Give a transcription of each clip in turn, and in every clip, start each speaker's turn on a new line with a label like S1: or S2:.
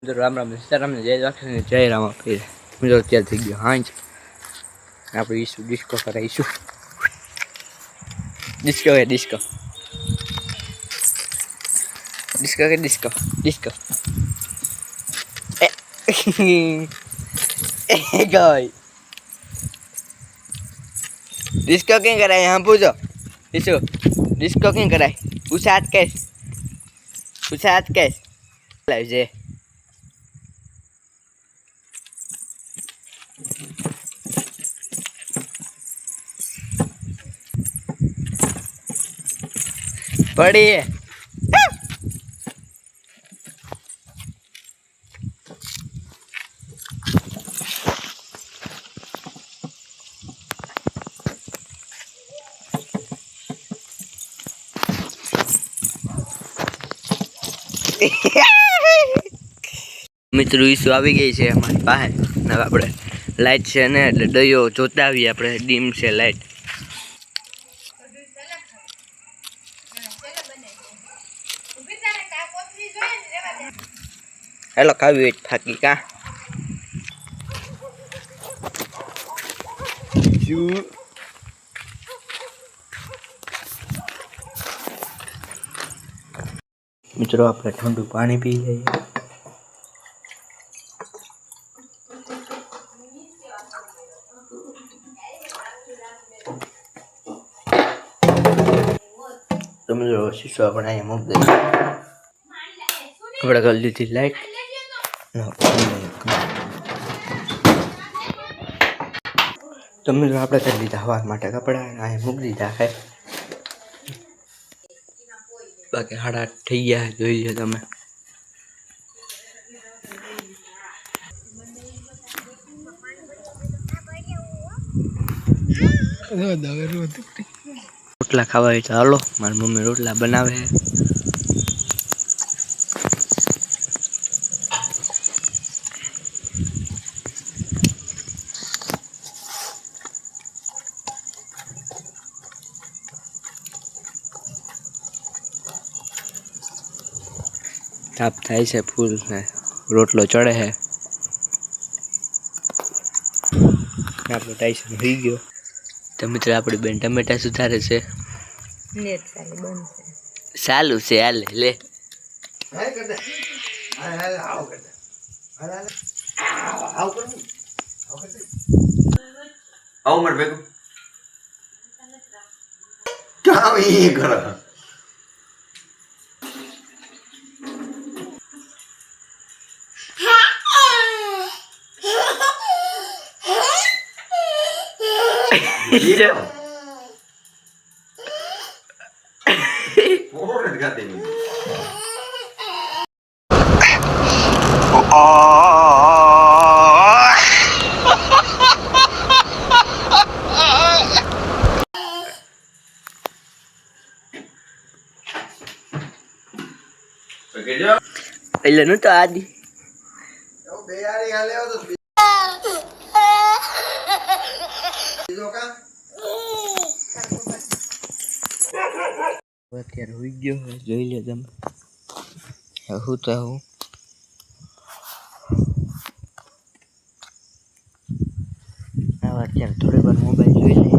S1: तो राम राम सीताराम ने जय लक्ष्मण जय राम पीर मिलो क्या थी गयो हां આપણે ઈસુ ડિસ્કો કરાઈશું ડિસ્કો હે ડિસ્કો ડિસ્કો કે ડિસ્કો ડિસ્કો ए गाय डिस्को क्यों कराए हम पूछो ईसु डिस्को क्यों कराए उसात कैस लाइव जे पड़ी है मित्रों ईसु આવી ગઈ છે અમારી પાસે ને આપણે લાઈટ છે ને એટલે દયો જોતા આવીએ આપણે ડીમ છે લાઈટ હેલો ખાવી ફાકી કા મિત્રો આપણે ઠંડુ પાણી પી લઈએ तो મિત્રો શીશો આપણે અહીંયા મૂકી દઈએ આપણે કરી દીધી લાઈટ તો મિત્રો આપણે કરી દીધા હવા માટે કપડા અહીંયા મૂકી દીધા છે બાકી હાડા થઈ ગયા જોઈ લો તમે રોટલા ખાવા હોય તો હાલો મારી મમ્મી રોટલા બનાવે તાપ થાય છે ફૂલ ને રોટલો ચડે છે આપણો ટાઈસન હોઈ ગયો તો મિત્રો આપણી બેન ટમેટા સુધારે છે નેટ ચાલુ છે હાલે લે
S2: આવો માર ભેગો કામ એ કરો
S1: એટલે નું તો આદિ અત્યારે હોઈ ગયો જોઈ લે તમે હું તો હું અત્યારે થોડી વાર મોબાઈલ જોઈ લે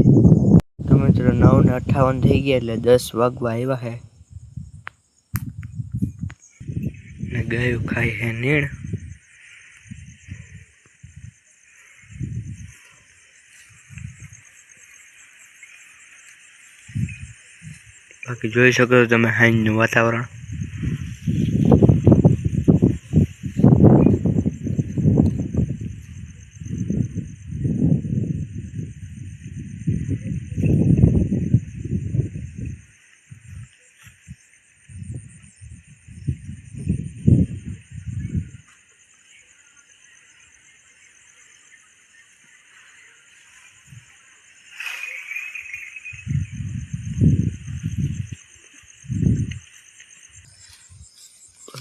S1: તો મિત્રો 9:58 થઈ ગયા એટલે 10 વાગવા આવ્યા હે ને ગાયું ખાય હે નીણ બાકી જોઈ શકો છો તમે હાઈનું વાતાવરણ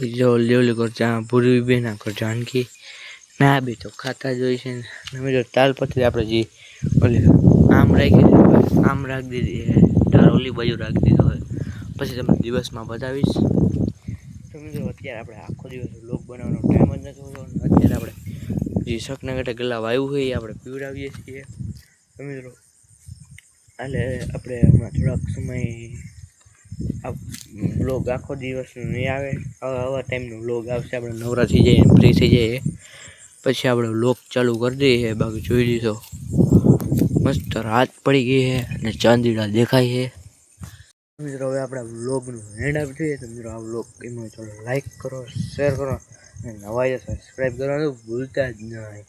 S1: जो लेवल कर जहाँ पूरी भी ना कर जानकी ना भी तो खाता जो है जो ताल पत्री आप जी ओली आम राखी आम राख दीधी है तार ओली बाजू राख दीधो है પછી તમને દિવસમાં બતાવીશ તો મિત્રો અત્યારે આપણે આખો દિવસ વ્લોગ બનાવવાનો ટાઈમ જ નથી હોતો. અત્યારે આપણે જે શકના ઘટે ગલા વાયુ હોય એ આપણે પીવડાવીએ છીએ. તો મિત્રો એટલે આપણે હમણાં થોડાક સમય આ વ્લોગ આખો દિવસનો નહીં આવે, આવા ટાઈમનો વ્લોગ આવશે. આપણે નવરા થઈ જઈએ, ફ્રી થઈ જઈએ પછી આપણે વ્લોગ ચાલુ કરી દઈએ. બાકી જોઈ લીધો મસ્ત રાત પડી ગઈ છે અને ચાંદીડા દેખાય છે. મિત્રો હવે આપણા વ્લોગનું એન્ડ આપ જોઈએ. તો મિત્રો આ વ્લોગ એમાં ચાલો લાઈક કરો, શેર કરો અને નવા સબસ્ક્રાઈબ કરવાનું ભૂલતા જ નહીં.